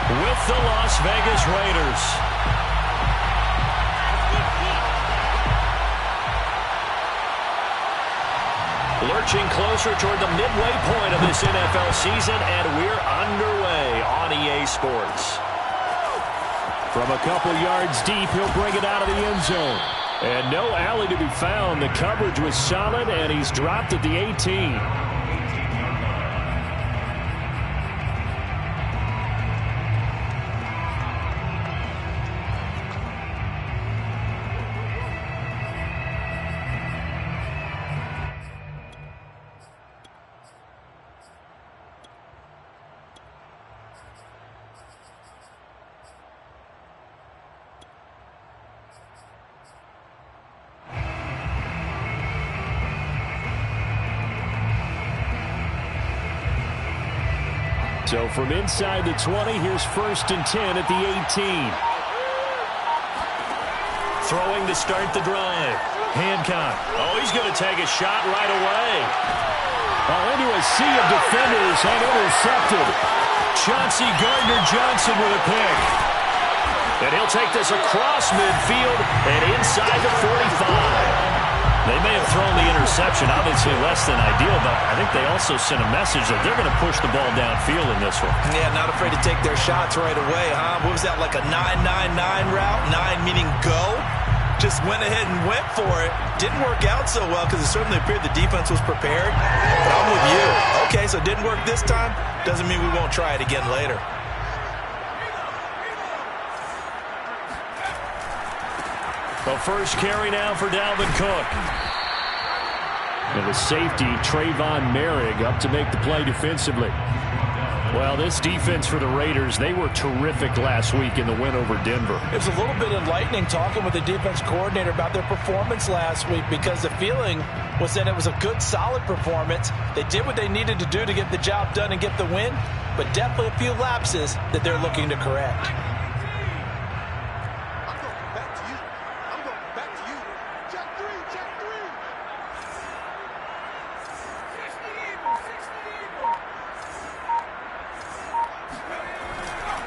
with the Las Vegas Raiders. Lurching closer toward the midway point of this NFL season, and we're underway on EA Sports. From a couple yards deep, he'll bring it out of the end zone. And no alley to be found. The coverage was solid, and he's dropped at the 18. So from inside the 20, here's 1st and 10 at the 18. Throwing to start the drive. Hancock. Oh, he's going to take a shot right away. Into a sea of defenders and intercepted. Chauncey Gardner-Johnson with a pick. And he'll take this across midfield and inside the 45. They may have thrown the interception, obviously less than ideal, but I think they also sent a message that they're going to push the ball downfield in this one. Yeah, not afraid to take their shots right away, huh? What was that, like a 9-9-9 route? 9 meaning go? Just went ahead and went for it. Didn't work out so well because it certainly appeared the defense was prepared. But I'm with you. Okay, so it didn't work this time. Doesn't mean we won't try it again later. The first carry now for Dalvin Cook. And the safety, Trayvon Merrick, up to make the play defensively. Well, this defense for the Raiders, they were terrific last week in the win over Denver. It was a little bit enlightening talking with the defense coordinator about their performance last week because the feeling was that it was a good, solid performance. They did what they needed to do to get the job done and get the win, but definitely a few lapses that they're looking to correct.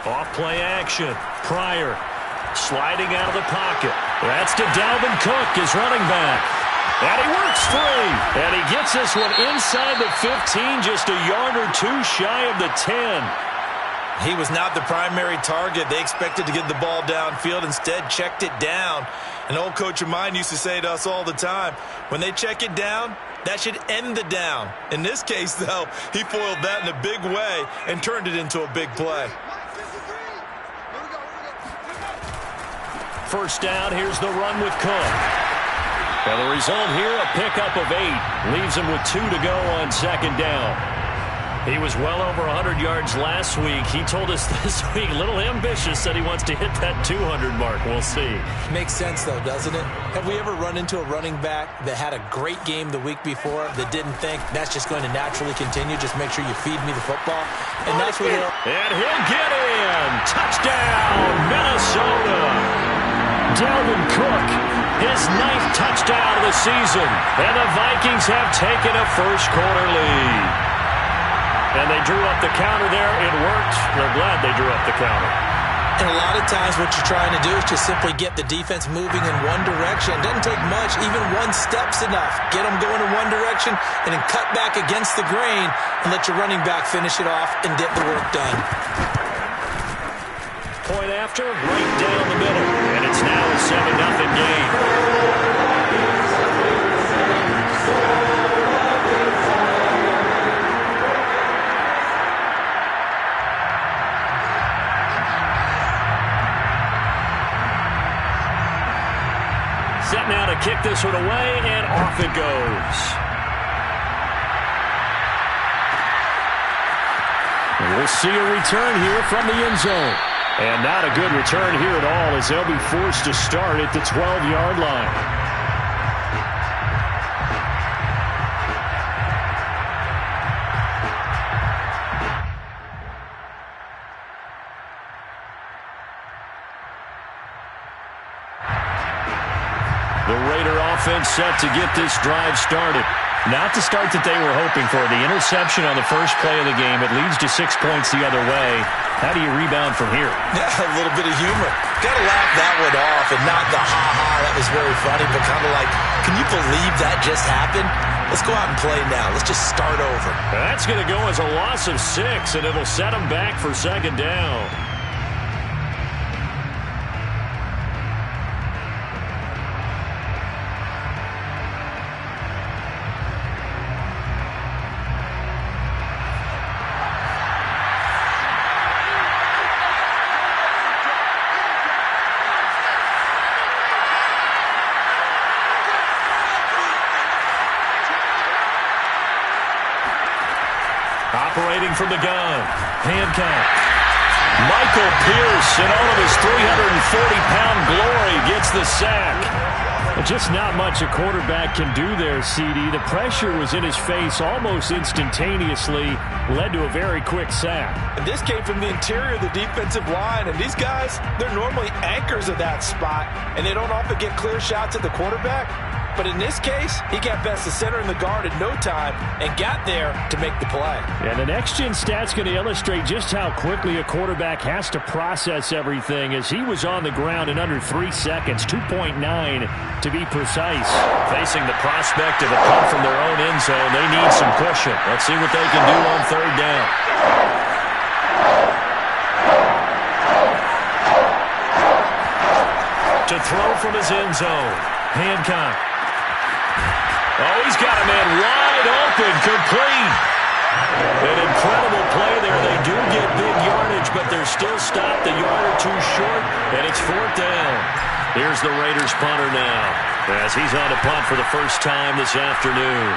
Off-play action. Pryor sliding out of the pocket. That's to Dalvin Cook, his running back. And he works free. And he gets this one inside the 15, just a yard or two shy of the 10. He was not the primary target. They expected to get the ball downfield. Instead, checked it down. An old coach of mine used to say to us all the time, when they check it down, that should end the down. In this case, though, he foiled that in a big way and turned it into a big play. First down, here's the run with Cook. And the result here, a pickup of 8. Leaves him with 2 to go on second down. He was well over 100 yards last week. He told us this week, a little ambitious, said he wants to hit that 200 mark. We'll see. Makes sense, though, doesn't it? Have we ever run into a running back that had a great game the week before that didn't think that's just going to naturally continue? Just make sure you feed me the football. And that's what they're... And he'll get in. Touchdown, Minnesota. Dalvin Cook, his 9th touchdown of the season. And the Vikings have taken a first-quarter lead. And they drew up the counter there. It worked. They're glad they drew up the counter. And a lot of times what you're trying to do is just simply get the defense moving in one direction. It doesn't take much. Even one step's enough. Get them going in one direction and then cut back against the grain and let your running back finish it off and get the work done. Point after, right down the middle. And it's now a 7-0 game. Set now to kick this one away, and off it goes. And we'll see a return here from the end zone. And not a good return here at all as they'll be forced to start at the 12-yard line. The Raider offense set to get this drive started. Not the start that they were hoping for. The interception on the first play of the game. It leads to 6 points the other way. How do you rebound from here? Yeah, a little bit of humor. Got to laugh that one off and not the ha-ha. That was very funny, but kind of like, can you believe that just happened? Let's go out and play now. Let's just start over. That's going to go as a loss of 6, and it'll set them back for second down. Operating from the gun, Hancock. Michael Pierce, in all of his 340-pound glory, gets the sack. Well, just not much a quarterback can do there, CD. The pressure was in his face almost instantaneously, led to a very quick sack. And this came from the interior of the defensive line, and these guys, they're normally anchors of that spot, and they don't often get clear shots at the quarterback. But in this case, he got past the center and the guard in no time and got there to make the play. And the next-gen stat's going to illustrate just how quickly a quarterback has to process everything, as he was on the ground in under 3 seconds, 2.9 to be precise. Facing the prospect of a punt from their own end zone, they need some cushion. Let's see what they can do on third down. To throw from his end zone, Hancock. Oh, he's got a man wide open, complete. An incredible play there. They do get big yardage, but they're still stopped a yard or two short, and it's fourth down. Here's the Raiders punter now, as he's on to punt for the first time this afternoon.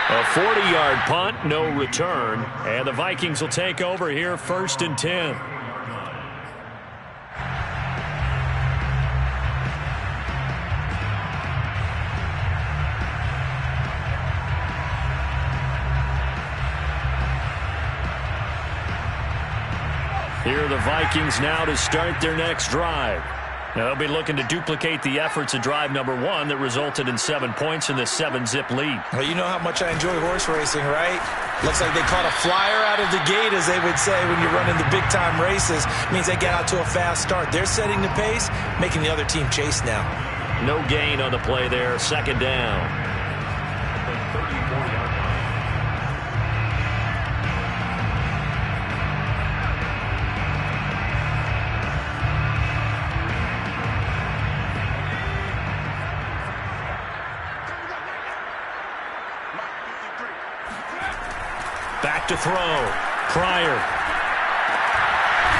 A 40-yard punt, no return, and the Vikings will take over here, 1st and 10. Here are the Vikings now to start their next drive. Now they'll be looking to duplicate the efforts of drive number 1 that resulted in 7 points in the 7-zip lead. Well, you know how much I enjoy horse racing, right? Looks like they caught a flyer out of the gate, as they would say when you're running the big-time races. It means they get out to a fast start. They're setting the pace, making the other team chase now. No gain on the play there, second down. Back to throw. Pryor.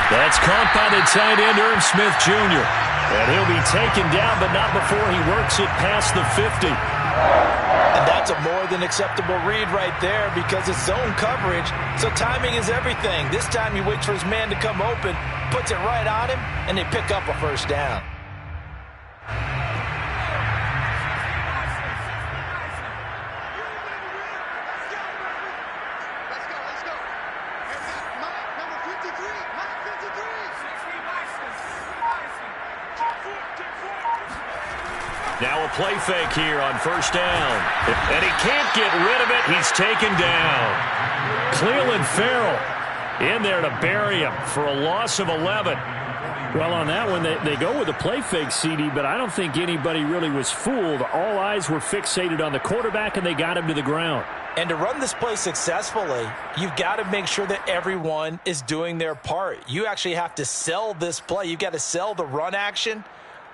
That's caught by the tight end, Irv Smith Jr. And he'll be taken down, but not before he works it past the 50. And that's a more than acceptable read right there, because it's zone coverage, so timing is everything. This time he waits for his man to come open, puts it right on him, and they pick up a first down. Now a play fake here on first down. And he can't get rid of it. He's taken down. Cleveland Farrell in there to bury him for a loss of 11. Well, on that one, they go with a play fake, CD, but I don't think anybody really was fooled. All eyes were fixated on the quarterback, and they got him to the ground. And to run this play successfully, you've got to make sure that everyone is doing their part. You actually have to sell this play. You've got to sell the run action.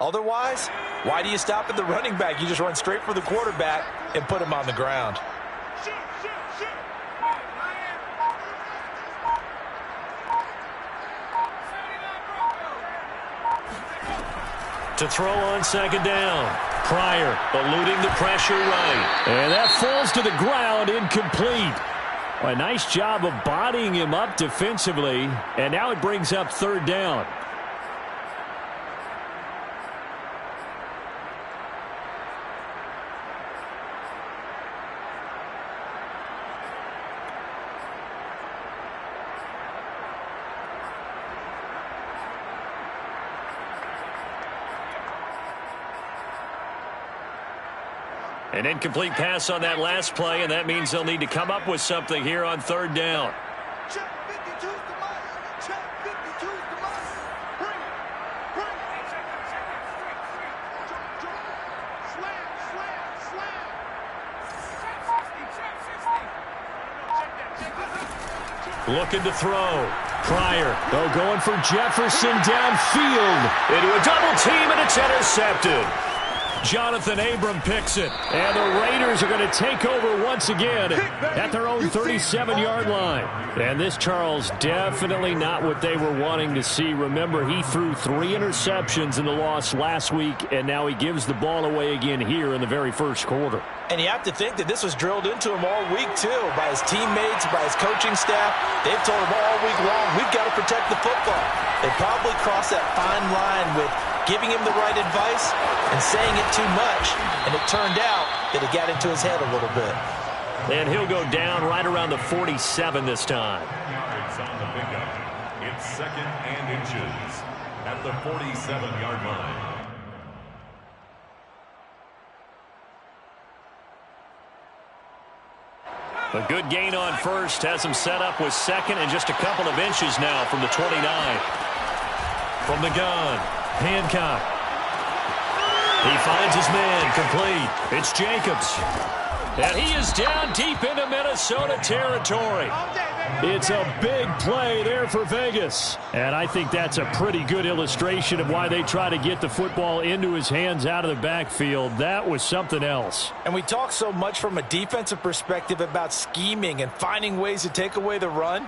Otherwise, why do you stop at the running back? You just run straight for the quarterback and put him on the ground. To throw on second down. Pryor eluding the pressure right. And that falls to the ground, incomplete. Well, a nice job of bodying him up defensively, and now it brings up third down. An incomplete pass on that last play, and that means they'll need to come up with something here on third down. Check 52's the money. Check 52's the money. Bring it. Bring it. Slam, slam, slam. Looking to throw. Pryor, though, going for Jefferson downfield. Into a double team, and it's intercepted. Jonathan Abram picks it, and the Raiders are going to take over once again at their own 37-yard line. And this, Charles, definitely not what they were wanting to see. Remember, he threw 3 interceptions in the loss last week, and now he gives the ball away again here in the very first quarter. And you have to think that this was drilled into him all week, too, by his teammates, by his coaching staff. They've told him all week long, we've got to protect the football. They probably crossed that fine line with giving him the right advice and saying it too much, and it turned out that it got into his head a little bit. And he'll go down right around the 47 this time. It's on the pickup. It's 2nd and inches at the 47-yard line. A good gain on first has him set up with 2nd and just a couple of inches now from the 29. From the gun, Hancock. He finds his man, complete. It's Jacobs. And he is down deep into Minnesota territory. It's a big play there for Vegas. And I think that's a pretty good illustration of why they try to get the football into his hands out of the backfield. That was something else. And we talk so much from a defensive perspective about scheming and finding ways to take away the run.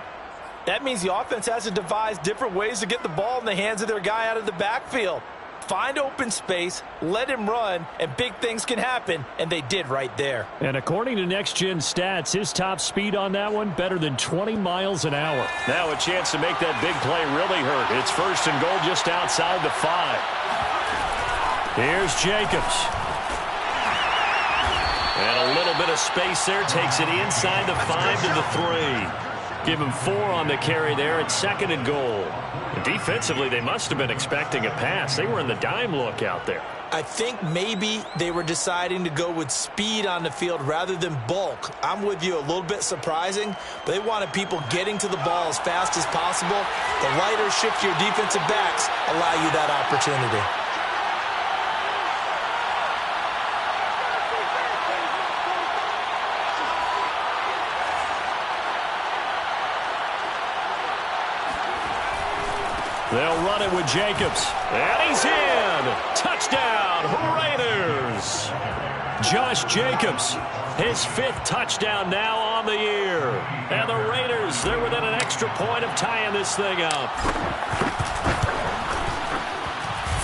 That means the offense has to devise different ways to get the ball in the hands of their guy out of the backfield. Find open space, let him run, and big things can happen, and they did right there. And according to Next Gen Stats, his top speed on that one, better than 20 miles an hour. Now a chance to make that big play really hurt. It's 1st and goal just outside the 5. Here's Jacobs. And a little bit of space there, takes it inside the 5 to the 3. Give him 4 on the carry there at 2nd and goal. Defensively, they must have been expecting a pass. They were in the dime look out there. I think maybe they were deciding to go with speed on the field rather than bulk. I'm with you, a little bit surprising, but they wanted people getting to the ball as fast as possible. The lighter, shiftier defensive backs allow you that opportunity. They'll run it with Jacobs. And he's in. Touchdown, Raiders. Josh Jacobs, his 5th touchdown now on the year. And the Raiders, they're within an extra point of tying this thing up.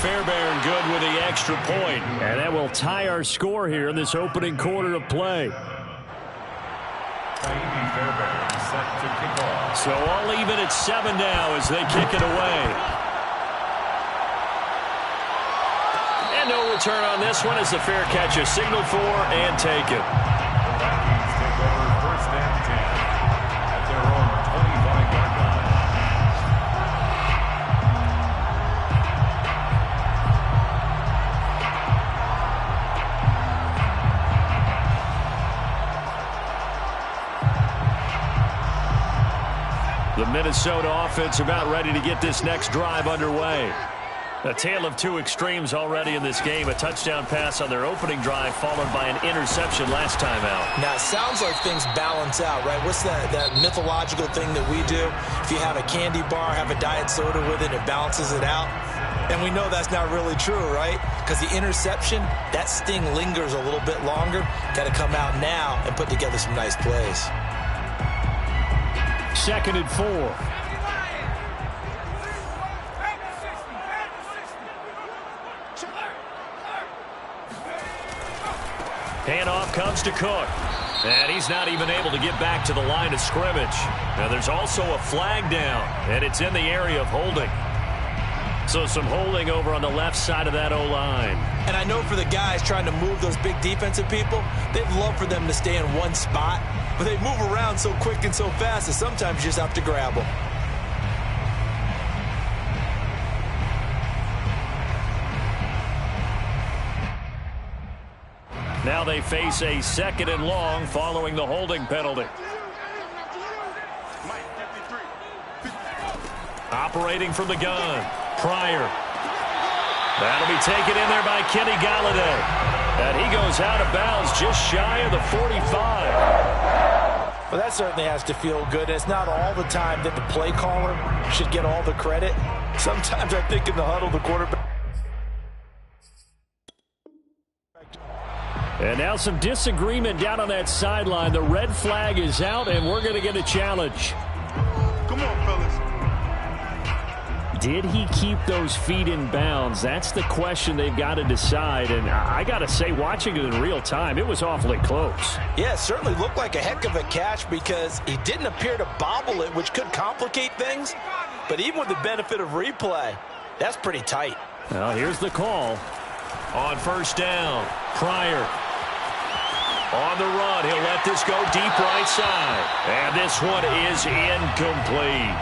Fairbairn good with the extra point. And that will tie our score here in this opening quarter of play. Fairbairn set to kick off. So all even at 7 now as they kick it away. And no return on this one as the fair catch is signaled for and taken. The Vikings take over 1st and 10 at their own 25-yard line. The Minnesota offense about ready to get this next drive underway. A tale of 2 extremes already in this game. A touchdown pass on their opening drive followed by an interception last time out. Now, it sounds like things balance out, right? What's that mythological thing that we do? If you have a candy bar, have a diet soda with it, it balances it out. And we know that's not really true, right? Because the interception, that sting lingers a little bit longer. Got to come out now and put together some nice plays. 2nd and 4. Handoff comes to Cook. And he's not even able to get back to the line of scrimmage. Now there's also a flag down, and it's in the area of holding. So some holding over on the left side of that O-line. And I know for the guys trying to move those big defensive people, they'd love for them to stay in one spot. But they move around so quick and so fast that sometimes you just have to grab them. Now they face a 2nd and long following the holding penalty. Operating from the gun, Pryor. That'll be taken in there by Kenny Galladay. And he goes out of bounds just shy of the 45. Well, that certainly has to feel good. It's not all the time that the play caller should get all the credit. Sometimes I think in the huddle, the quarterback. And now some disagreement down on that sideline. The red flag is out, and we're going to get a challenge. Come on, fellas. Did he keep those feet in bounds? That's the question they've got to decide. And I got to say, watching it in real time, it was awfully close. Yeah, it certainly looked like a heck of a catch because he didn't appear to bobble it, which could complicate things. But even with the benefit of replay, that's pretty tight. Well, here's the call. On 1st down, Pryor. On the run, he'll let this go deep right side. And this one is incomplete.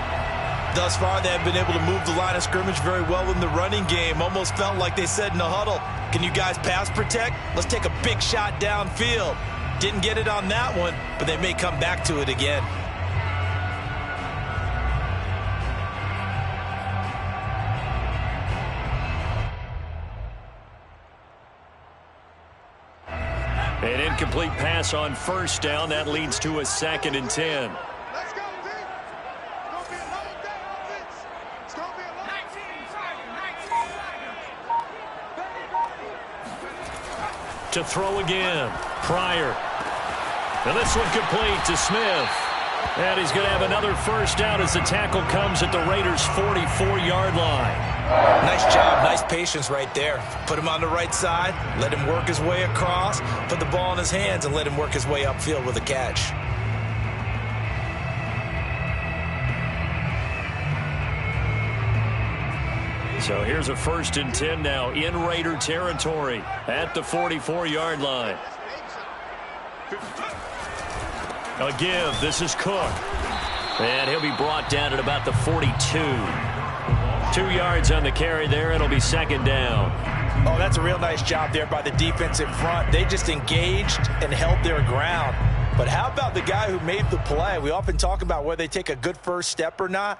Thus far, they have been able to move the line of scrimmage very well in the running game. Almost felt like they said in the huddle, can you guys pass protect? Let's take a big shot downfield. Didn't get it on that one, but they may come back to it again. An incomplete pass on 1st down. That leads to a 2nd and 10. Let's go, team. It's going to be another day offense. It's going to be another 19 To throw again, Pryor. And this one complete to Smith. And he's going to have another 1st down as the tackle comes at the Raiders' 44-yard line. Nice job, nice patience right there. Put him on the right side, let him work his way across, put the ball in his hands, and let him work his way upfield with a catch. So here's a 1st and 10 now in Raider territory at the 44-yard line. A give. This is Cook. And he'll be brought down at about the 42. 2 yards on the carry there. It'll be 2nd down. Oh, that's a real nice job there by the defense in front. They just engaged and held their ground. But how about the guy who made the play? We often talk about whether they take a good first step or not.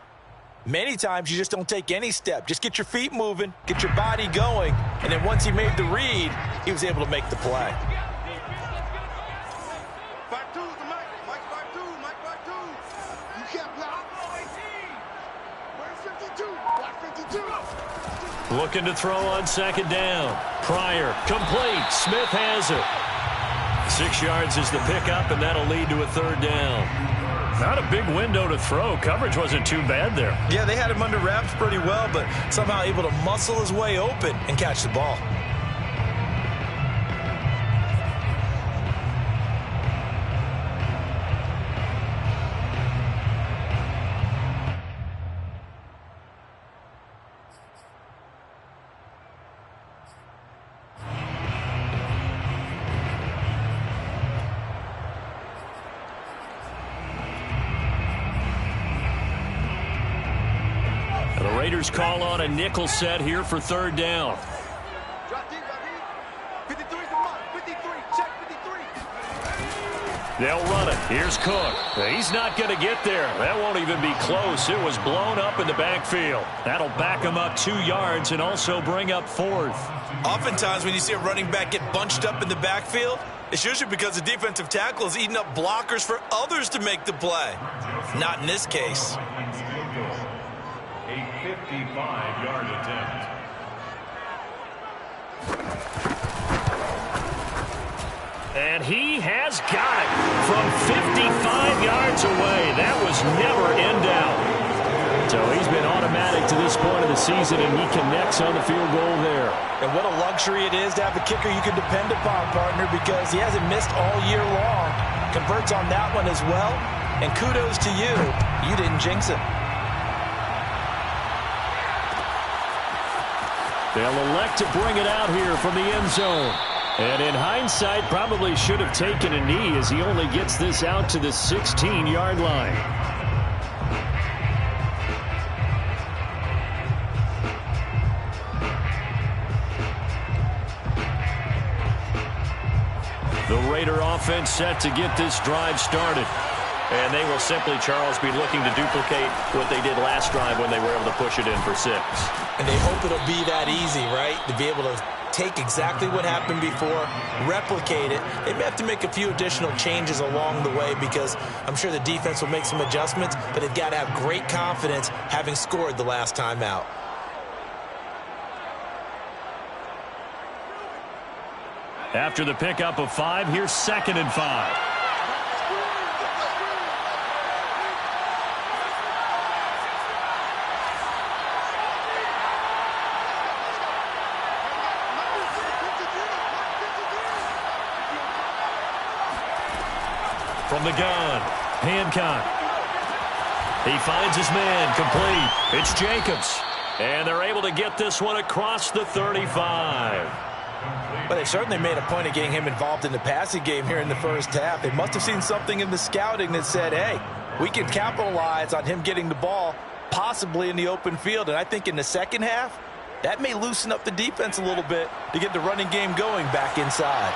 Many times you just don't take any step. Just get your feet moving, get your body going, and then once he made the read, he was able to make the play. 5-2's the Mike. Mike 5-2. Mike 5-2. You can't block. Where's 52? Block 52. Looking to throw on 2nd down. Pryor, complete. Smith has it. 6 yards is the pickup, and that'll lead to a 3rd down. Not a big window to throw. Coverage wasn't too bad there. Yeah, they had him under wraps pretty well, but somehow able to muscle his way open and catch the ball. The Raiders call on a nickel set here for 3rd down. Drop deep, 53's the mark. 53. Check 53. They'll run it. Here's Cook. He's not going to get there. That won't even be close. It was blown up in the backfield. That'll back him up 2 yards and also bring up 4th. Oftentimes when you see a running back get bunched up in the backfield, it's usually because the defensive tackle is eating up blockers for others to make the play. Not in this case. A 55-yard attempt. And he has got it from 55 yards away. That was never in doubt. So he's been automatic to this point of the season, and he connects on the field goal there. And what a luxury it is to have a kicker you can depend upon, partner, because he hasn't missed all year long. Converts on that one as well. And kudos to you. You didn't jinx it. They'll elect to bring it out here from the end zone. And in hindsight, probably should have taken a knee as he only gets this out to the 16-yard line. Raider offense set to get this drive started. And they will simply, Charles, be looking to duplicate what they did last drive when they were able to push it in for 6. And they hope it'll be that easy, right? To be able to take exactly what happened before, replicate it. They may have to make a few additional changes along the way because I'm sure the defense will make some adjustments, but they've got to have great confidence having scored the last time out. After the pickup of 5, here's 2nd and 5. From the gun, Hancock. He finds his man, complete. It's Jacobs. And they're able to get this one across the 35. But they certainly made a point of getting him involved in the passing game here in the first half. They must have seen something in the scouting that said, hey, we can capitalize on him getting the ball possibly in the open field. And I think in the second half, that may loosen up the defense a little bit to get the running game going back inside.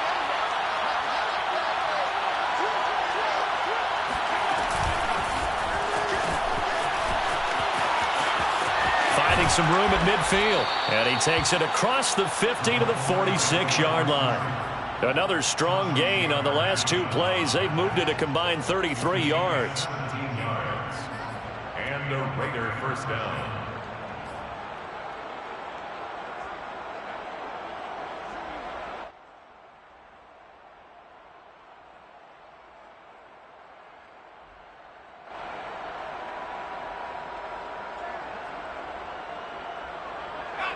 Finding some room at midfield. And he takes it across the 50 to the 46-yard line. Another strong gain on the last 2 plays. They've moved it a combined 33 yards. 19 yards. And a Raider first down.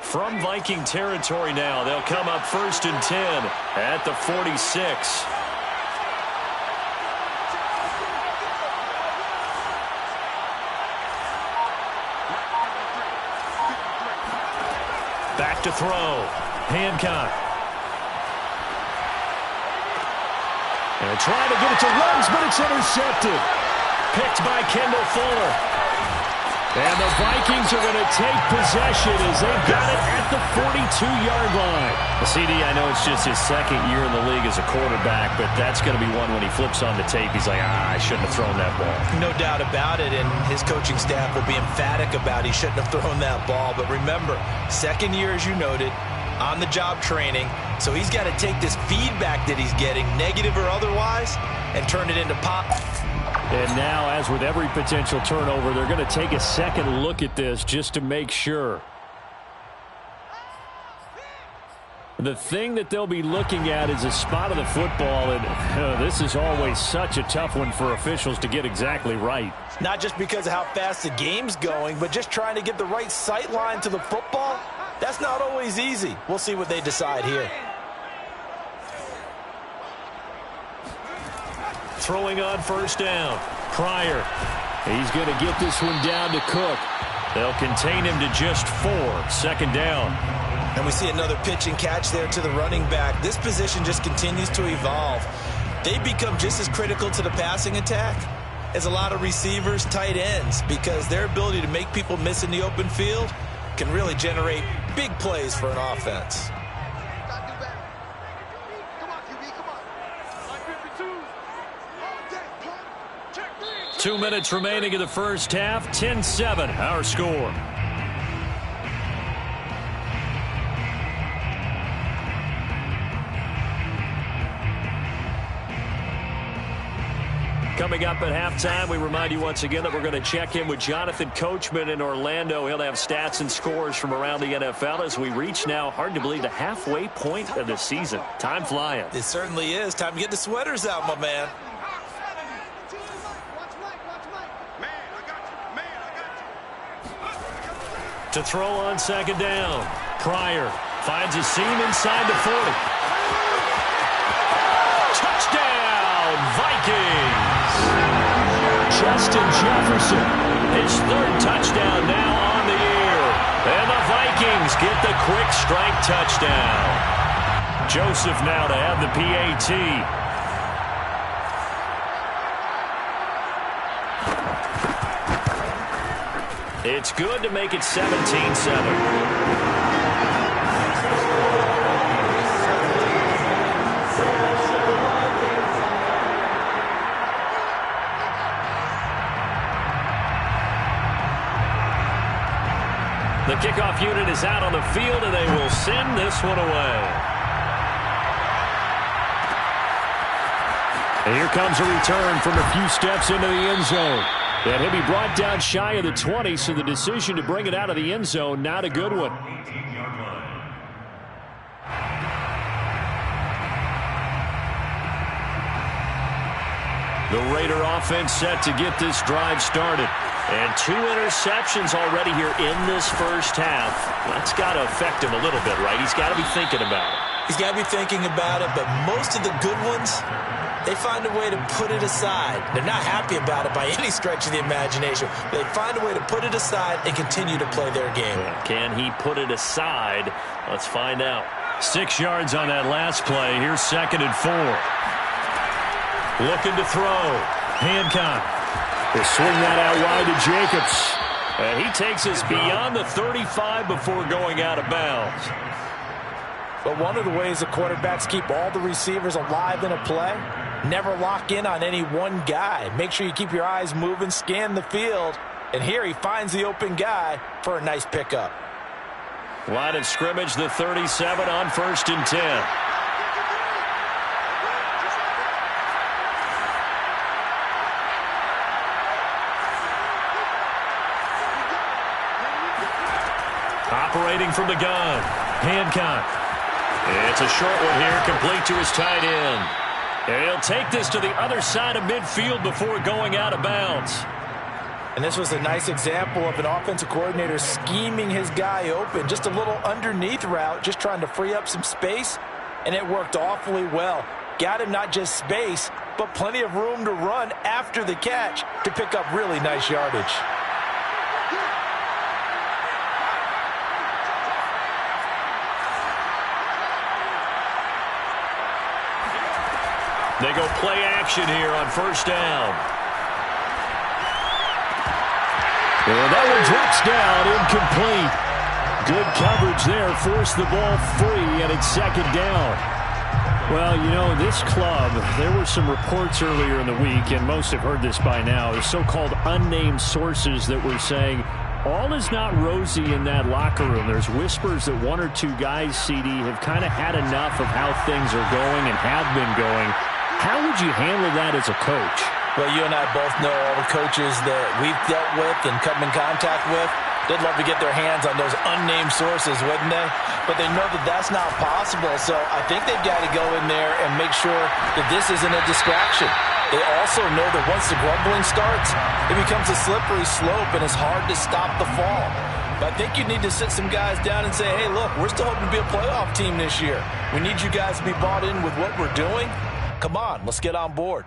From Viking territory now, they'll come up 1st and 10 at the 46. Back to throw. Hancock. And trying to get it to Ruggs, but it's intercepted. Picked by Kendall Fuller. And the Vikings are going to take possession as they've got it at the 42-yard line. CD, I know it's just his 2nd year in the league as a quarterback, but that's going to be one when he flips on the tape. He's like, I shouldn't have thrown that ball. No doubt about it, and his coaching staff will be emphatic about he shouldn't have thrown that ball. But remember, 2nd year, as you noted, on-the-job training. So he's got to take this feedback that he's getting, negative or otherwise, and turn it into pop. And now, as with every potential turnover, they're going to take a second look at this just to make sure. The thing that they'll be looking at is a spot of the football, and this is always such a tough one for officials to get exactly right. Not just because of how fast the game's going, but just trying to get the right sight line to the football. That's not always easy. We'll see what they decide here. Throwing on 1st down. Pryor. He's going to get this one down to Cook. They'll contain him to just 4. 2nd down. And we see another pitch and catch there to the running back. This position just continues to evolve. They become just as critical to the passing attack as a lot of receivers, tight ends, because their ability to make people miss in the open field can really generate big plays for an offense. 2 minutes remaining in the first half. 10-7, our score. Coming up at halftime, we remind you once again that we're going to check in with Jonathan Coachman in Orlando. He'll have stats and scores from around the NFL as we reach now, hard to believe, the halfway point of the season. Time flying. It certainly is. Time to get the sweaters out, my man. To throw on 2nd down. Pryor finds a seam inside the 40. Touchdown, Vikings! Justin Jefferson, his 3rd touchdown now on the year. And the Vikings get the quick strike touchdown. Joseph now to have the PAT. It's good to make it 17-7. The kickoff unit is out on the field, and they will send this one away. And here comes a return from a few steps into the end zone. And he'll be brought down shy of the 20, so the decision to bring it out of the end zone, not a good one. The Raider offense set to get this drive started. And 2 interceptions already here in this first half. That's got to affect him a little bit, right? He's got to be thinking about it. He's got to be thinking about it, but most of the good ones, they find a way to put it aside. They're not happy about it by any stretch of the imagination. They find a way to put it aside and continue to play their game. Can he put it aside? Let's find out. 6 yards on that last play. Here's 2nd and 4. Looking to throw. Hancock will swing that out wide to Jacobs. And he takes us beyond the 35 before going out of bounds. But one of the ways the quarterbacks keep all the receivers alive in a play, never lock in on any one guy. Make sure you keep your eyes moving, scan the field. And here he finds the open guy for a nice pickup. Line of scrimmage, the 37 on 1st and 10. Operating from the gun, Hancock. It's a short one here, complete to his tight end. And he'll take this to the other side of midfield before going out of bounds. And this was a nice example of an offensive coordinator scheming his guy open. Just a little underneath route, just trying to free up some space. And it worked awfully well. Got him not just space, but plenty of room to run after the catch to pick up really nice yardage. They go play action here on 1st down. And that one drops down, incomplete. Good coverage there, forced the ball free, and it's 2nd down. Well, you know, this club, there were some reports earlier in the week, and most have heard this by now, the so-called unnamed sources that were saying all is not rosy in that locker room. There's whispers that 1 or 2 guys, CD, have kind of had enough of how things are going and have been going. How would you handle that as a coach? Well, you and I both know all the coaches that we've dealt with and come in contact with. They'd love to get their hands on those unnamed sources, wouldn't they? But they know that that's not possible, so I think they've got to go in there and make sure that this isn't a distraction. They also know that once the grumbling starts, it becomes a slippery slope and it's hard to stop the fall. But I think you need to sit some guys down and say, hey, look, we're still hoping to be a playoff team this year. We need you guys to be bought in with what we're doing. Come on, let's get on board.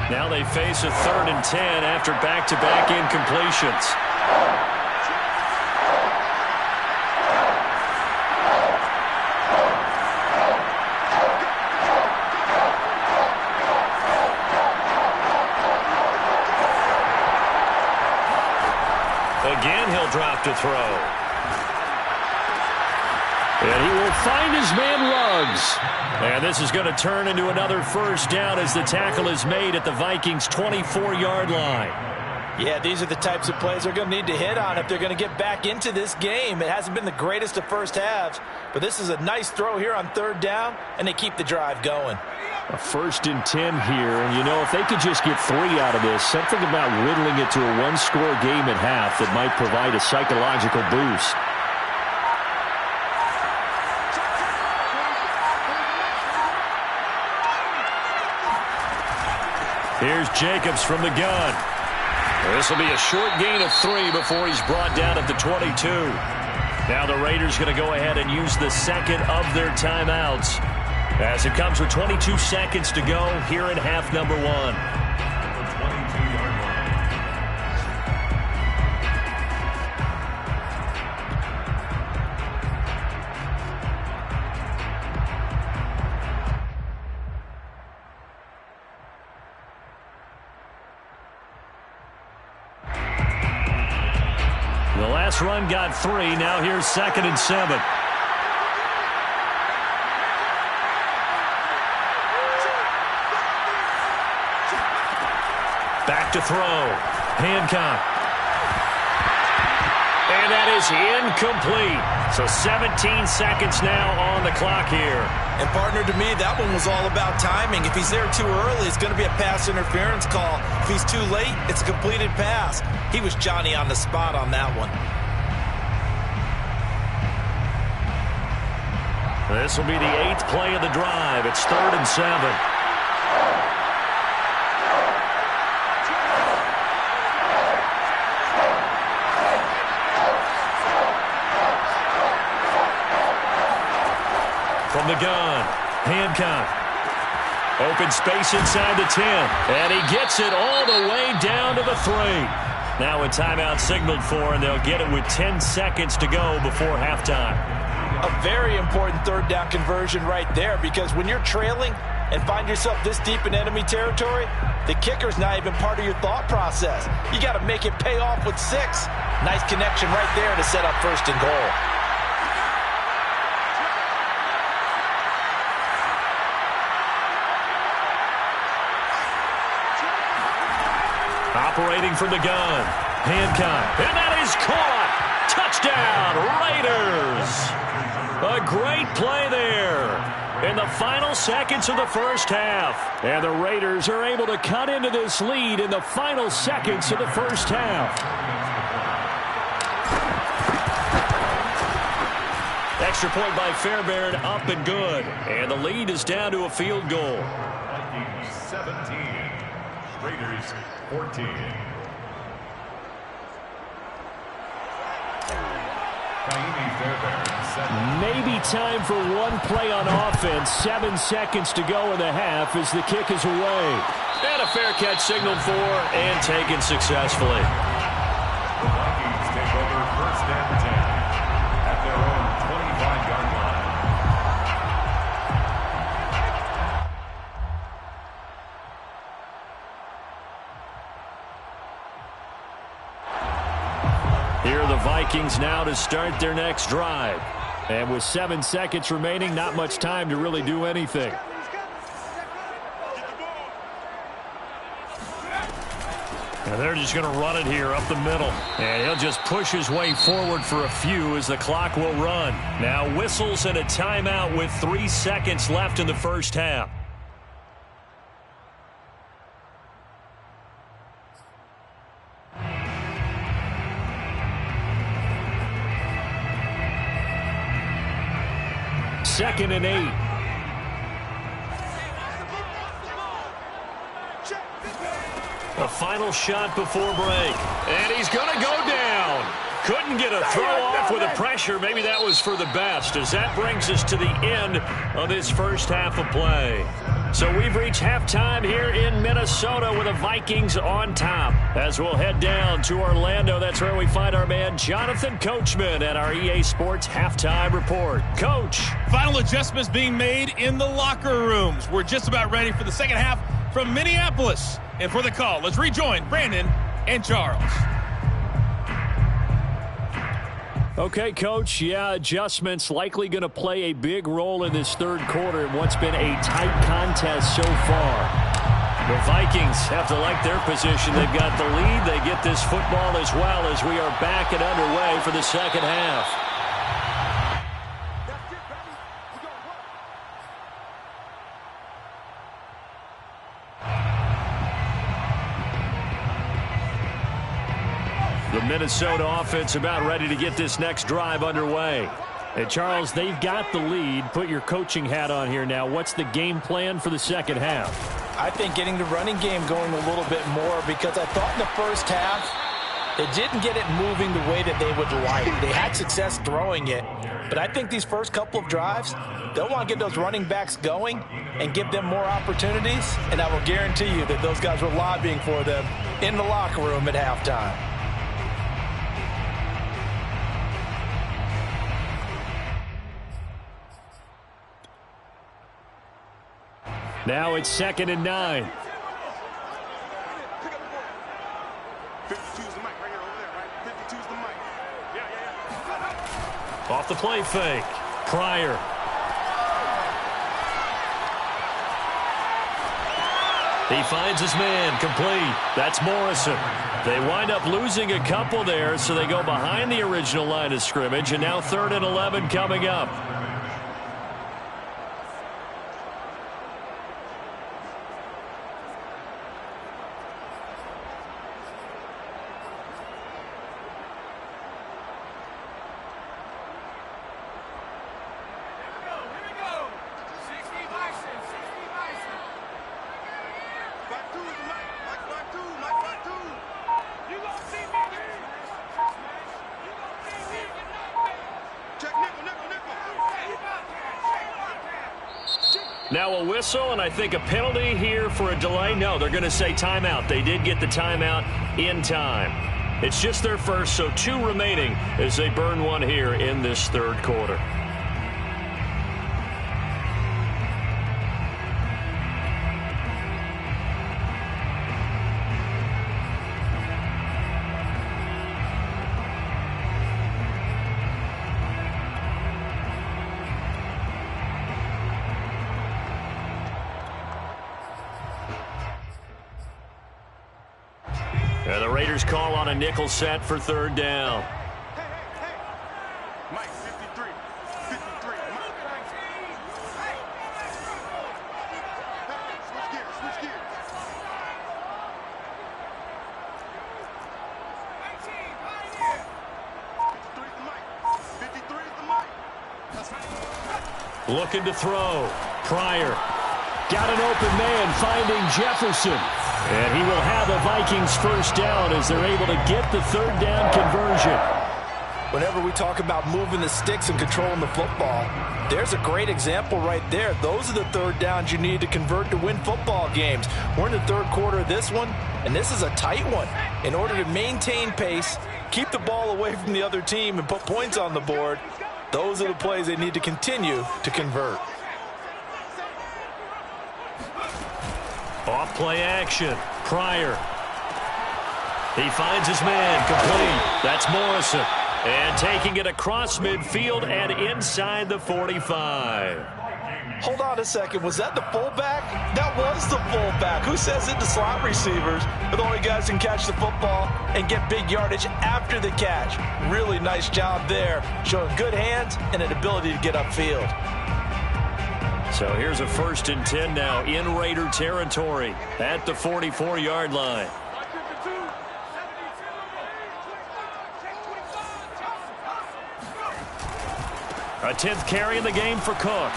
Now they face a 3rd and 10 after back-to-back incompletions. Again, he'll drop to throw. And he will find his man Ruggs. And this is going to turn into another 1st down as the tackle is made at the Vikings' 24-yard line. Yeah, these are the types of plays they're going to need to hit on if they're going to get back into this game. It hasn't been the greatest of first halves, but this is a nice throw here on 3rd down, and they keep the drive going. A 1st and 10 here, and you know, if they could just get 3 out of this, something about whittling it to a 1-score game at half that might provide a psychological boost. Here's Jacobs from the gun. This will be a short gain of 3 before he's brought down at the 22. Now the Raiders going to go ahead and use the 2nd of their timeouts as it comes with 22 seconds to go here in half number 1. The last run got 3. Now here's 2nd and 7. Back to throw. Hancock. And that is incomplete. So 17 seconds now on the clock here. And partner, to me, that one was all about timing. If he's there too early, it's going to be a pass interference call. If he's too late, it's a completed pass. He was Johnny on the spot on that one. This will be the 8th play of the drive. It's 3rd and 7. From the gun, Hancock. Open space inside the 10. And he gets it all the way down to the 3. Now a timeout signaled for, and they'll get it with 10 seconds to go before halftime. A very important 3rd down conversion right there, because when you're trailing and find yourself this deep in enemy territory, the kicker's not even part of your thought process. You got to make it pay off with 6. Nice connection right there to set up 1st and goal. Operating from the gun, Hancock, and that is caught. Touchdown, Raiders. A great play there in the final seconds of the first half. And the Raiders are able to cut into this lead in the final seconds of the first half. Extra point by Fairbairn, up and good. And the lead is down to a field goal. Vikings 17, Raiders 14. Maybe time for one play on offense. 7 seconds to go in the half as the kick is away. And a fair catch signaled for and taken successfully. The Vikings take over 1st and 10 at their own 25-yard line. Here are the Vikings now to start their next drive. And with 7 seconds remaining, not much time to really do anything. And they're just going to run it here up the middle. And he'll just push his way forward for a few as the clock will run. Now whistles and a timeout with 3 seconds left in the first half. Second and 8. A final shot before break. And he's going to go down. Couldn't get a throw off with the pressure. Maybe that was for the best, as that brings us to the end of this first half of play. So we've reached halftime here in Minnesota with the Vikings on top. As we'll head down to Orlando, that's where we find our man Jonathan Coachman at our EA Sports Halftime Report. Coach. Final adjustments being made in the locker rooms. We're just about ready for the second half from Minneapolis. And for the call, let's rejoin Brandon and Charles. Okay, Coach, yeah, adjustments likely going to play a big role in this third quarter in what's been a tight contest so far. The Vikings have to like their position. They've got the lead. They get this football as well as we are back and underway for the second half. The Minnesota offense about ready to get this next drive underway. And Charles, they've got the lead. Put your coaching hat on here now. What's the game plan for the second half? I think getting the running game going a little bit more, because I thought in the first half they didn't get it moving the way that they would like. They had success throwing it, but I think these first couple of drives, they'll want to get those running backs going and give them more opportunities, and I will guarantee you that those guys were lobbying for them in the locker room at halftime. Now it's 2nd and 9. 52's the mic right here over there, right? 52's the mic. Yeah. Off the play fake. Pryor. He finds his man, complete. That's Morrison. They wind up losing a couple there, so they go behind the original line of scrimmage, and now 3rd and 11 coming up. Now a whistle, and I think a penalty here for a delay. No, they're going to say timeout. They did get the timeout in time. It's just their first, so 2 remaining as they burn one here in this 3rd quarter. And the Raiders call on a nickel set for 3rd down. Hey. Mike, 53. 53. Mike. Hey, switch gears. 53 is the Mike. 53 is the Mike. That's right. Looking to throw. Pryor. Got an open man, finding Jefferson. And he will have a Vikings 1st down as they're able to get the 3rd down conversion. Whenever we talk about moving the sticks and controlling the football, there's a great example right there. Those are the 3rd downs you need to convert to win football games. We're in the 3rd quarter of this one, and this is a tight one. In order to maintain pace, keep the ball away from the other team, and put points on the board, those are the plays they need to continue to convert. Off play action. Pryor. He finds his man, complete. That's Morrison. And taking it across midfield and inside the 45. Hold on a second. Was that the fullback? That was the fullback. Who says it? The slot receivers are the only guys who can catch the football and get big yardage after the catch. Really nice job there, showing good hands and an ability to get upfield. So here's a 1st and 10 now in Raider territory at the 44-yard line. A 10th carry in the game for Cook.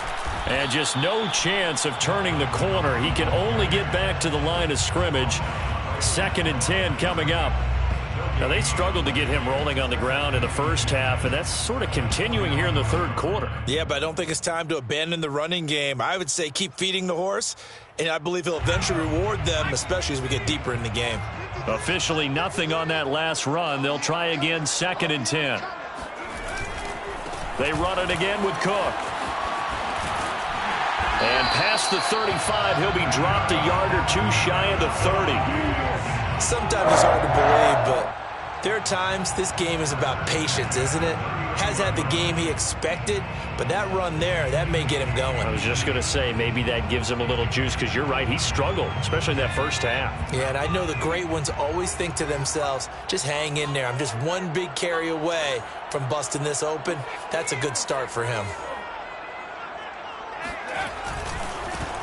And just no chance of turning the corner. He can only get back to the line of scrimmage. 2nd and 10 coming up. Now, they struggled to get him rolling on the ground in the 1st half, and that's sort of continuing here in the 3rd quarter. Yeah, but I don't think it's time to abandon the running game. I would say keep feeding the horse, and I believe he'll eventually reward them, especially as we get deeper in the game. Officially nothing on that last run. They'll try again, 2nd and 10. They run it again with Cook. And past the 35, he'll be dropped a yard or 2 shy of the 30. Sometimes it's hard to believe, but there are times this game is about patience, isn't it? Has had the game he expected, but that run there, that may get him going. I was just going to say, maybe that gives him a little juice, because you're right, he struggled, especially in that 1st half. Yeah, and I know the great ones always think to themselves, just hang in there. I'm just one big carry away from busting this open. That's a good start for him.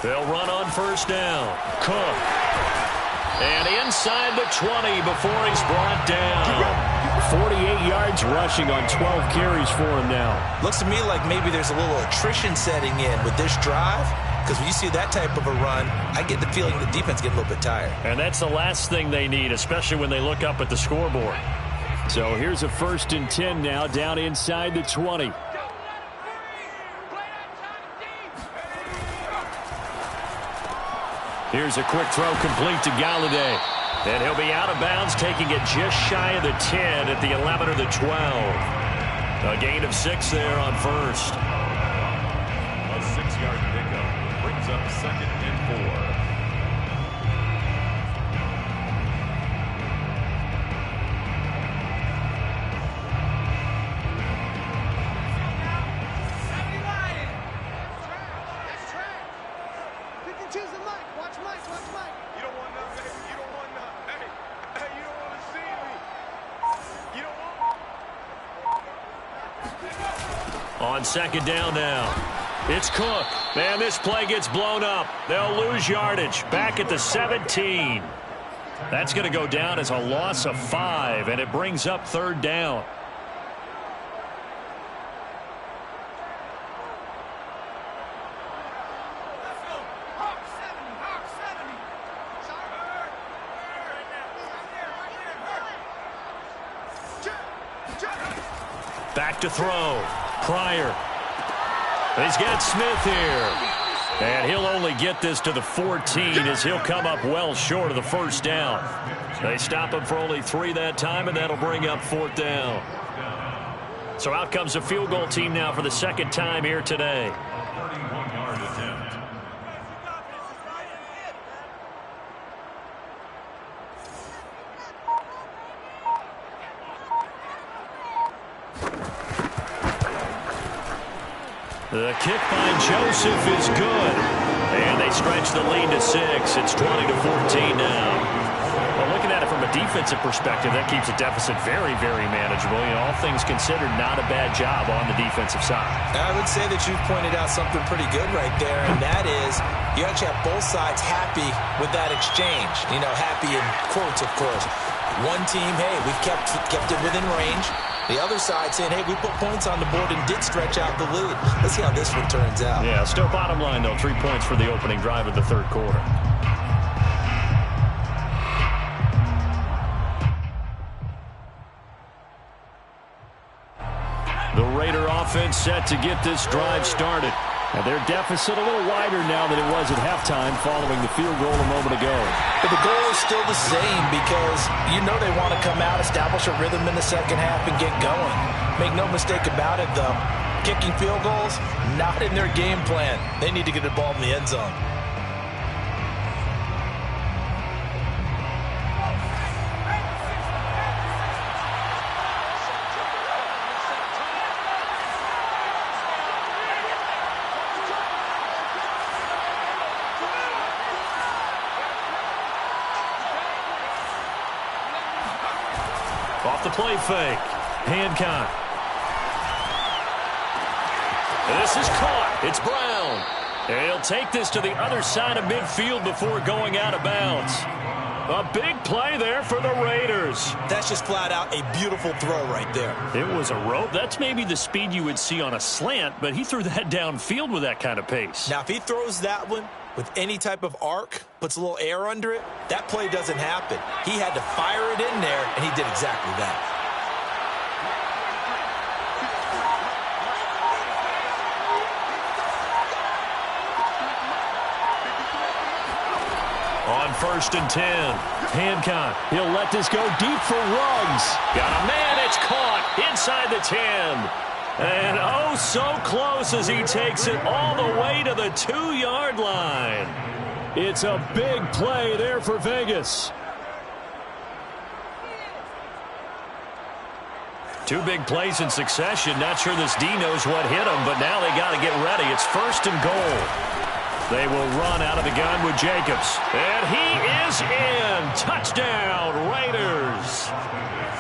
They'll run on 1st down. Cook. And inside the 20 before he's brought down. 48 yards rushing on 12 carries for him now. Looks to me like maybe there's a little attrition setting in with this drive, because when you see that type of a run, I get the feeling the defense get a little bit tired. And that's the last thing they need, especially when they look up at the scoreboard. So here's a 1st and 10 now, down inside the 20. Here's a quick throw complete to Galladay. And he'll be out of bounds, taking it just shy of the 10 at the 11 or the 12. A gain of 6 there on 1st. A 6-yard pickup brings up 2nd and 4. That's track. 52's the Mike. Watch Mike. Watch Mike. You don't want none, baby. You don't want none. Hey, you don't want to see me. You don't want. On second down now. It's Cook. Man, this play gets blown up. They'll lose yardage. Back at the 17. That's going to go down as a loss of 5, and it brings up third down. Back to throw. Pryor. He's got Smith here. And he'll only get this to the 14 as he'll come up well short of the first down. They stop him for only 3 that time, and that'll bring up fourth down. So out comes the field goal team now for the second time here today. 31-yard attempt. The kick by Joseph is good. And they stretch the lead to 6. It's 20-14 now. Well, looking at it from a defensive perspective, that keeps the deficit very, very manageable. You know, all things considered, not a bad job on the defensive side. I would say that you've pointed out something pretty good right there, and that is you actually have both sides happy with that exchange. You know, happy in quotes, of course. One team, hey, we kept it within range. The other side saying, hey, we put points on the board and did stretch out the lead. Let's see how this one turns out. Yeah, still bottom line, though. 3 points for the opening drive of the third quarter. The Raider offense set to get this drive started. And their deficit a little wider now than it was at halftime following the field goal a moment ago. But the goal is still the same because you know they want to come out, establish a rhythm in the second half, and get going. Make no mistake about it, though. Kicking field goals, not in their game plan. They need to get the ball in the end zone. Off the play fake. Hancock. This is caught. It's Brown. And he'll take this to the other side of midfield before going out of bounds. A big play there for the Raiders. That's just flat out a beautiful throw right there. It was a rope. That's maybe the speed you would see on a slant, but he threw that downfield with that kind of pace. Now, if he throws that one with any type of arc, puts a little air under it, that play doesn't happen. He had to fire it in there, and he did exactly that. On 1st and 10, Hancock. He'll let this go deep for Ruggs. Got a man. It's caught inside the 10. And oh, so close as he takes it all the way to the 2-yard line. It's a big play there for Vegas. 2 big plays in succession. Not sure this D knows what hit him, but now they got to get ready. It's 1st and goal. They will run out of the gun with Jacobs. And he is in. Touchdown, Raiders.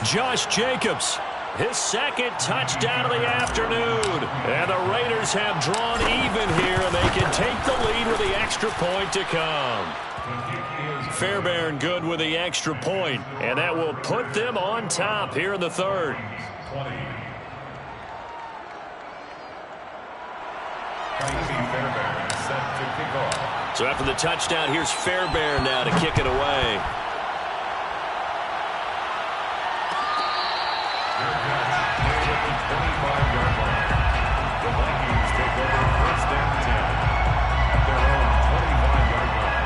Josh Jacobs. His second touchdown of the afternoon. And the Raiders have drawn even here, and they can take the lead with the extra point to come. Fairbairn good with the extra point, and that will put them on top here in the third. 20. Fairbairn set to kick off. So after the touchdown, here's Fairbairn now to kick it away. The Vikings take over 1st and 10 at their own 25-yard line.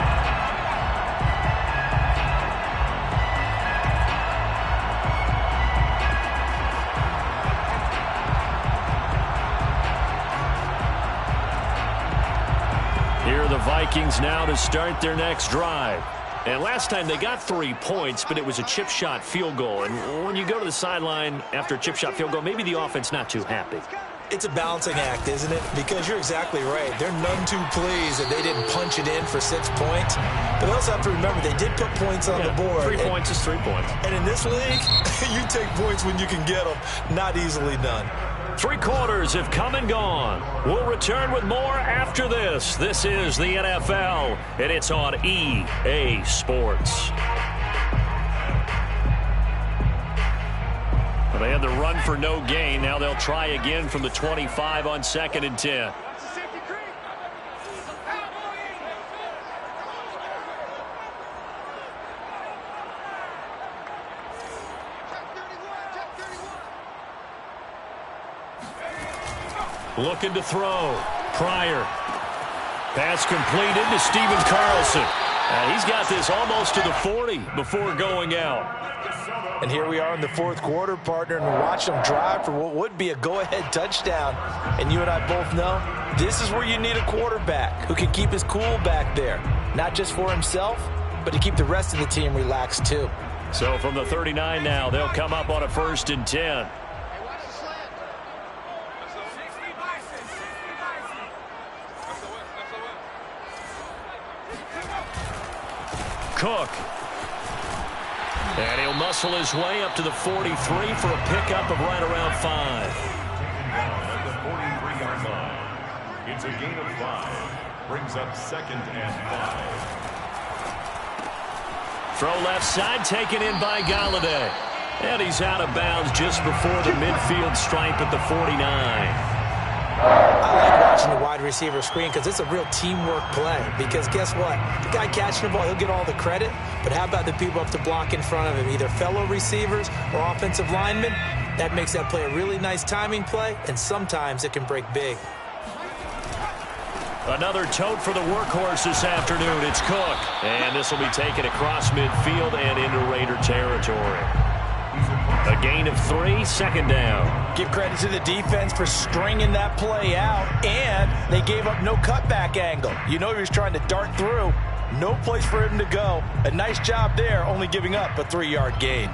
Here are the Vikings now to start their next drive. And last time they got 3 points, but it was a chip shot field goal. And when you go to the sideline after a chip shot field goal, maybe the offense not too happy. It's a balancing act, isn't it? Because you're exactly right. They're none too pleased that they didn't punch it in for 6 points. But they also have to remember they did put points on the board. 3 points is 3 points. And in this league, you take points when you can get them. Not easily done. 3 quarters have come and gone. We'll return with more after this. This is the NFL, and it's on EA Sports. They had the run for no gain. Now they'll try again from the 25 on 2nd and 10. Looking to throw. Pryor. Pass completed to Steven Carlson. He's got this almost to the 40 before going out. And here we are in the 4th quarter, partner, and we watch them drive for what would be a go-ahead touchdown. And you and I both know this is where you need a quarterback who can keep his cool back there. Not just for himself, but to keep the rest of the team relaxed too. So from the 39 now, they'll come up on a 1st and 10. Cook. And he'll muscle his way up to the 43 for a pickup of right around 5. At the 43-yard line. It's a gain of 5. Brings up 2nd and 5. Throw left side, taken in by Galladay. And he's out of bounds just before the midfield stripe at the 49. I like watching the wide receiver screen because it's a real teamwork play. Because guess what? The guy catching the ball, he'll get all the credit. But how about the people up to block in front of him, either fellow receivers or offensive linemen? That makes that play a really nice timing play, and sometimes it can break big. Another tote for the workhorse this afternoon. It's Cook. And this will be taken across midfield and into Raider territory. A gain of 3, 2nd down. Give credit to the defense for stringing that play out, and they gave up no cutback angle. You know he was trying to dart through. No place for him to go. A nice job there, only giving up a 3-yard gain.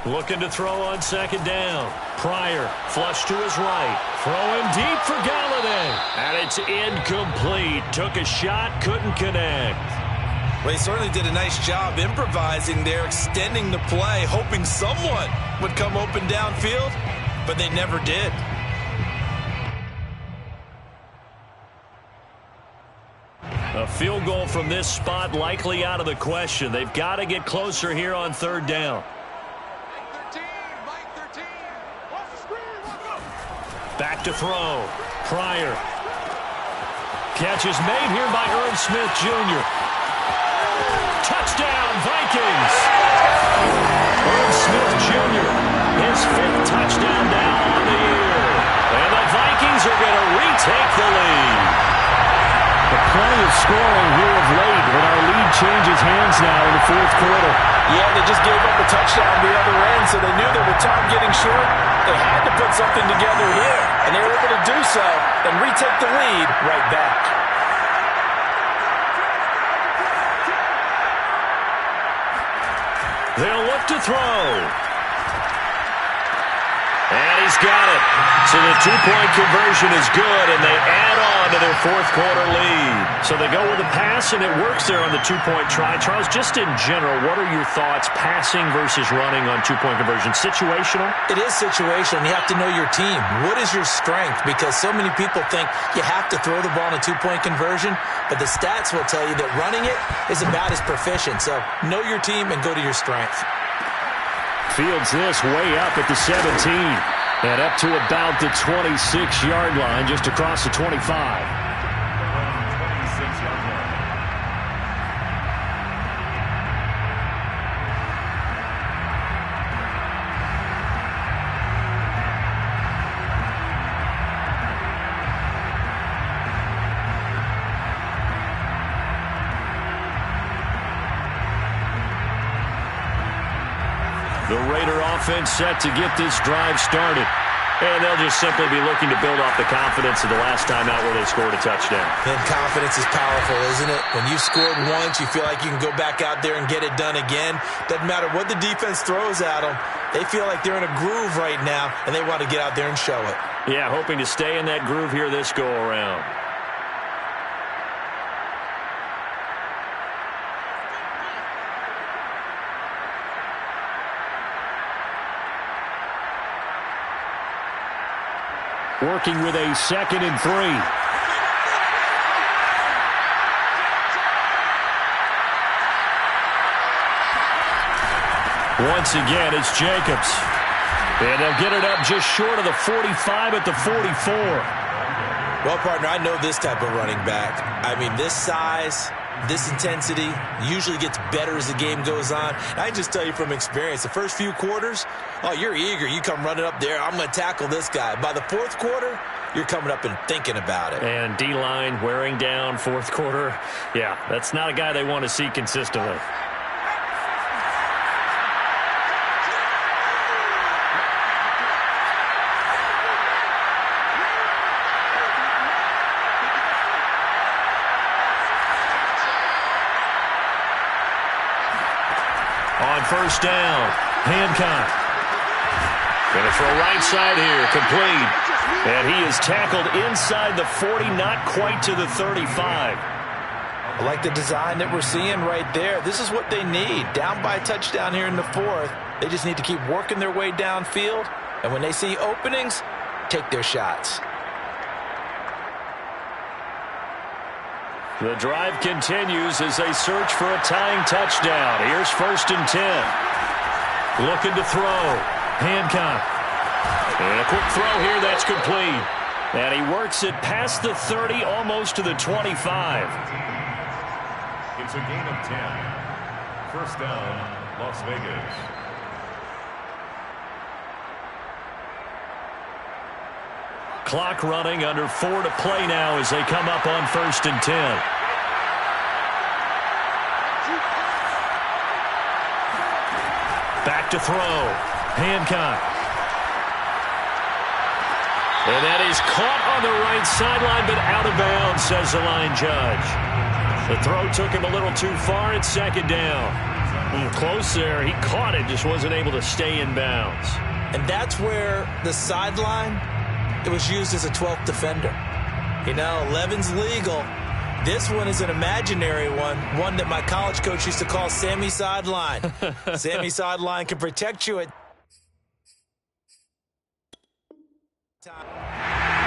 Looking to throw on 2nd down. Pryor, flush to his right. Throwing deep for Galladay. And it's incomplete. Took a shot, couldn't connect. Well, he certainly did a nice job improvising there, extending the play, hoping someone would come open downfield, but they never did. A field goal from this spot likely out of the question. They've got to get closer here on 3rd down. Back to throw. Pryor. Catch is made here by Irv Smith Jr. Touchdown, Vikings! Irv Smith Jr. His 5th touchdown down on the year. And the Vikings are going to retake the lead. Plenty of scoring here of late when our lead changes hands now in the 4th quarter. Yeah, they just gave up a touchdown the other end, so they knew that with time getting short, they had to put something together here, and they were able to do so and retake the lead right back. They'll look to throw. And he's got it. So the 2-point conversion is good, and they add on to their 4th quarter lead. So they go with a pass, and it works there on the 2-point try. Charles, just in general, what are your thoughts passing versus running on 2-point conversion? Situational? It is situational. You have to know your team. What is your strength? Because so many people think you have to throw the ball in a 2-point conversion, but the stats will tell you that running it is about as proficient. So know your team and go to your strength. Fields this way up at the 17 and up to about the 26-yard line, just across the 25. The Raider offense set to get this drive started. And they'll just simply be looking to build off the confidence of the last time out where they scored a touchdown. And confidence is powerful, isn't it? When you've scored once, you feel like you can go back out there and get it done again. Doesn't matter what the defense throws at them. They feel like they're in a groove right now, and they want to get out there and show it. Yeah, hoping to stay in that groove here this go-around. Working with a 2nd and 3. Once again, it's Jacobs. And they'll get it up just short of the 45 at the 44. Well, partner, I know this type of running back. I mean, this size, this intensity usually gets better as the game goes on. And I just tell you from experience, the first few quarters, oh, you're eager. You come running up there, I'm going to tackle this guy. By the fourth quarter, you're coming up and thinking about it. And D-line wearing down fourth quarter. Yeah, that's not a guy they want to see consistently. On first down, Hancock. Going to throw right side here, complete. And he is tackled inside the 40, not quite to the 35. I like the design that we're seeing right there. This is what they need. Down by a touchdown here in the 4th. They just need to keep working their way downfield. And when they see openings, take their shots. The drive continues as they search for a tying touchdown. Here's 1st and 10. Looking to throw. Hancock. And a quick throw here, that's complete. And he works it past the 30, almost to the 25. It's a gain of 10. First down, Las Vegas. Clock running, under 4 to play now as they come up on 1st and 10. Back to throw. Hancock. And that is caught on the right sideline, but out of bounds, says the line judge. The throw took him a little too far. It's 2nd down. Close there. He caught it, just wasn't able to stay in bounds. And that's where the sideline, it was used as a 12th defender. You know, 11's legal. This one is an imaginary one that my college coach used to call Sammy Sideline. Sammy Sideline can protect you at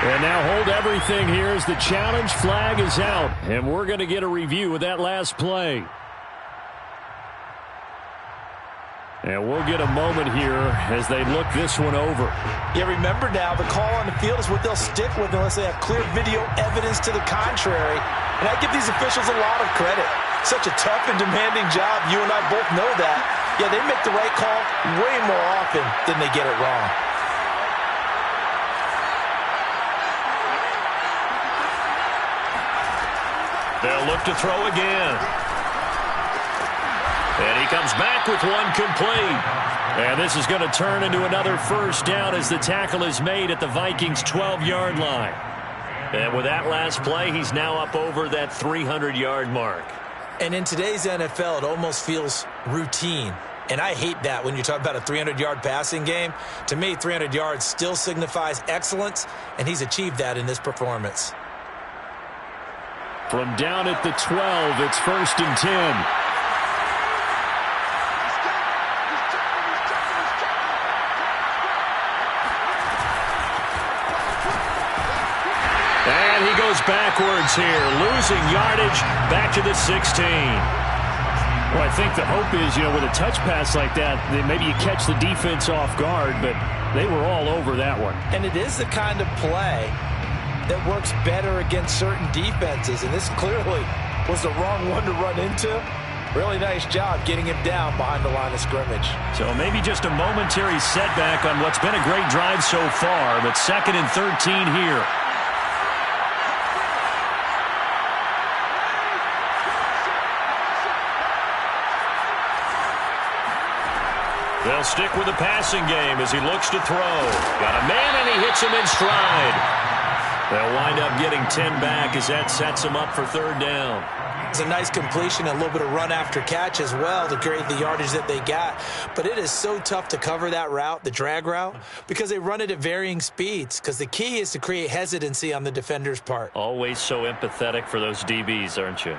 And now hold everything here as the challenge flag is out. And we're going to get a review of that last play. And we'll get a moment here as they look this one over. Yeah, remember now, the call on the field is what they'll stick with unless they have clear video evidence to the contrary. And I give these officials a lot of credit. Such a tough and demanding job. You and I both know that. Yeah, they make the right call way more often than they get it wrong. They'll look to throw again. And he comes back with one complete. And this is going to turn into another first down as the tackle is made at the Vikings' 12-yard line. And with that last play, he's now up over that 300-yard mark. And in today's NFL, it almost feels routine. And I hate that when you talk about a 300-yard passing game. To me, 300 yards still signifies excellence, and he's achieved that in this performance. From down at the 12, it's 1st and 10. And he goes backwards here, losing yardage back to the 16. Well, I think the hope is, with a touch pass like that, that maybe you catch the defense off guard, but they were all over that one. And it is the kind of play that works better against certain defenses, and this clearly was the wrong one to run into. Really nice job getting him down behind the line of scrimmage. So maybe just a momentary setback on what's been a great drive so far, but 2nd and 13 here. They'll They'll stick with the passing game as he looks to throw. Got a man, and he hits him in stride. They'll wind up getting 10 back as that sets him up for third down. It's a nice completion and a little bit of run after catch as well to create the yardage that they got. But it is so tough to cover that route, the drag route, because they run it at varying speeds. Because the key is to create hesitancy on the defender's part. Always so empathetic for those DBs, aren't you?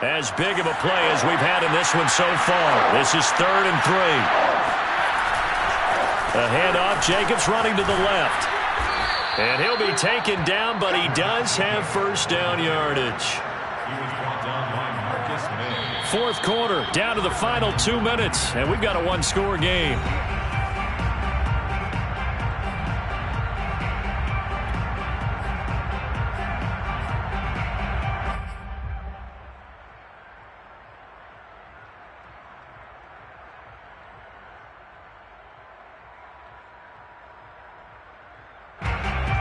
As big of a play as we've had in this one so far. This is 3rd and 3. A handoff, Jacobs running to the left. And he'll be taken down, but he does have first down yardage. He was brought down by Marcus May. Fourth quarter, down to the final 2 minutes, and we've got a one-score game.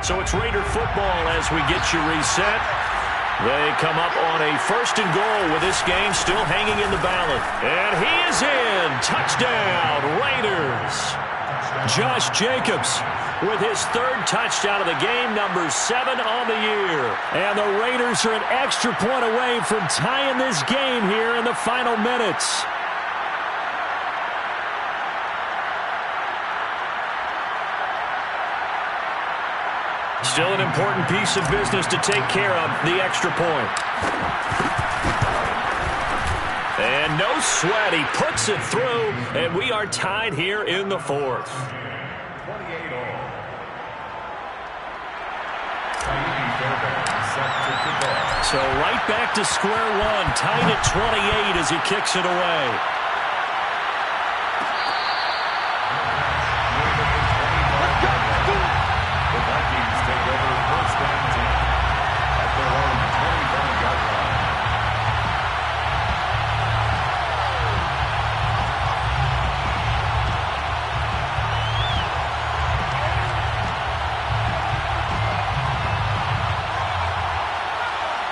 So it's Raider football as we get you reset. They come up on a 1st and goal with this game still hanging in the balance. And he is in. Touchdown, Raiders. Josh Jacobs with his 3rd touchdown of the game, number 7 on the year. And the Raiders are an extra point away from tying this game here in the final minutes. Still an important piece of business to take care of, the extra point. And no sweat, he puts it through, and we are tied here in the 4th. 28-all. So right back to square one, tied at 28 as he kicks it away. The Vikings take over 1st and 10 at their own 25-yard line.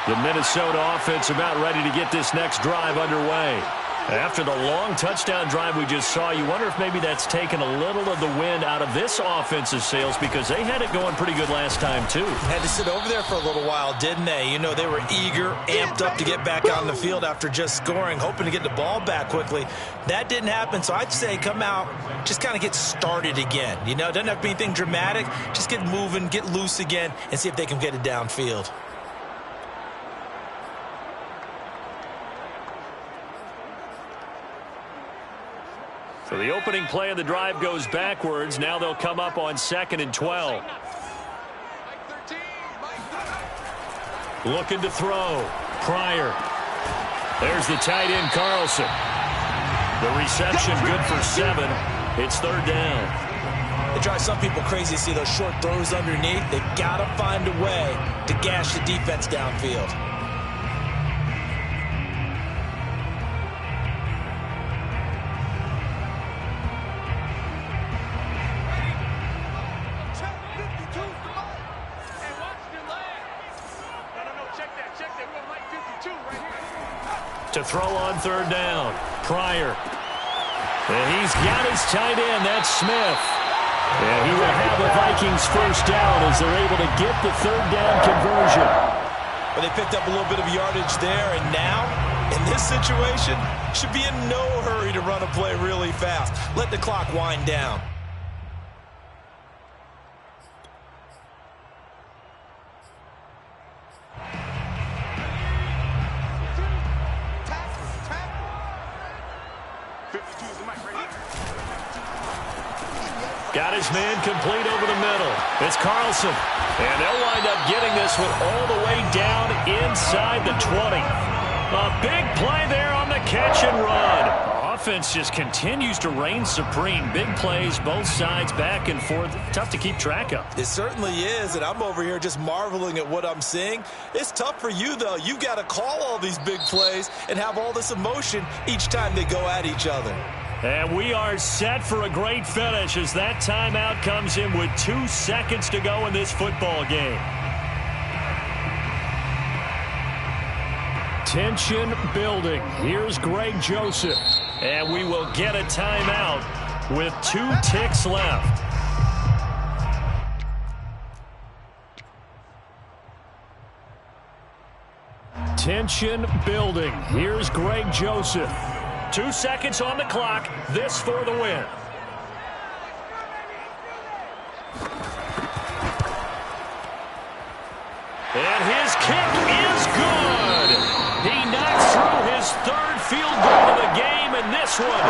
The Minnesota offense about ready to get this next drive underway. After the long touchdown drive we just saw, you wonder if maybe that's taken a little of the wind out of this offensive sails because they had it going pretty good last time, too. Had to sit over there for a little while, didn't they? You know, they were eager, amped up to get back on the field after just scoring, hoping to get the ball back quickly. That didn't happen, so I'd say come out, just kind of get started again. You know, it doesn't have to be anything dramatic. Just get moving, get loose again, and see if they can get it downfield. So the opening play of the drive goes backwards. Now they'll come up on 2nd and 12. Looking to throw. Pryor. There's the tight end, Carlson. The reception good for 7. It's 3rd down. It drives some people crazy to see those short throws underneath. They've got to find a way to gash the defense downfield. To throw on 3rd down. Pryor. And he's got his tight end. That's Smith. And he will have the Vikings first down as they're able to get the 3rd down conversion. But they picked up a little bit of yardage there, and now, in this situation, should be in no hurry to run a play really fast. Let the clock wind down. Got his man complete over the middle. It's Carlson. And they'll wind up getting this one all the way down inside the 20. A big play there on the catch and run. Offense just continues to reign supreme. Big plays, both sides, back and forth. Tough to keep track of. It certainly is, and I'm over here just marveling at what I'm seeing. It's tough for you, though. You've got to call all these big plays and have all this emotion each time they go at each other. And we are set for a great finish as that timeout comes in with 2 seconds to go in this football game. Tension building. Here's Greg Joseph. And we will get a timeout with 2 ticks left. Tension building. Here's Greg Joseph. 2 seconds on the clock. This for the win. And his kick is good. He knocks through his 3rd field goal of the game, and this one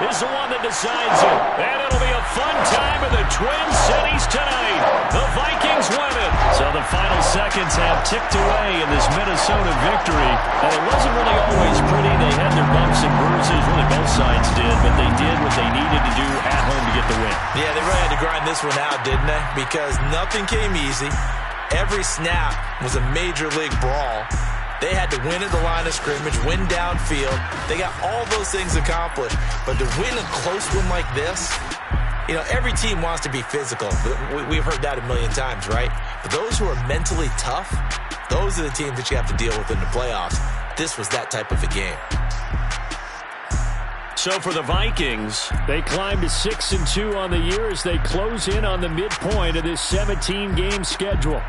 is the one that decides it. And it'll be a fun time in the Twin Cities tonight. The Vikings win it. So the final seconds have ticked away in this Minnesota victory. And it wasn't really always pretty. They had their bumps and bruises. Really, both sides did. But they did what they needed to do at home to get the win. Yeah, they really had to grind this one out, didn't they? Because nothing came easy. Every snap was a major league brawl. They had to win at the line of scrimmage, win downfield. They got all those things accomplished. But to win a close one like this, you know, every team wants to be physical. We've heard that a million times, right? But those who are mentally tough, those are the teams that you have to deal with in the playoffs. This was that type of a game. So for the Vikings, they climb to 6-2 on the year as they close in on the midpoint of this 17-game schedule.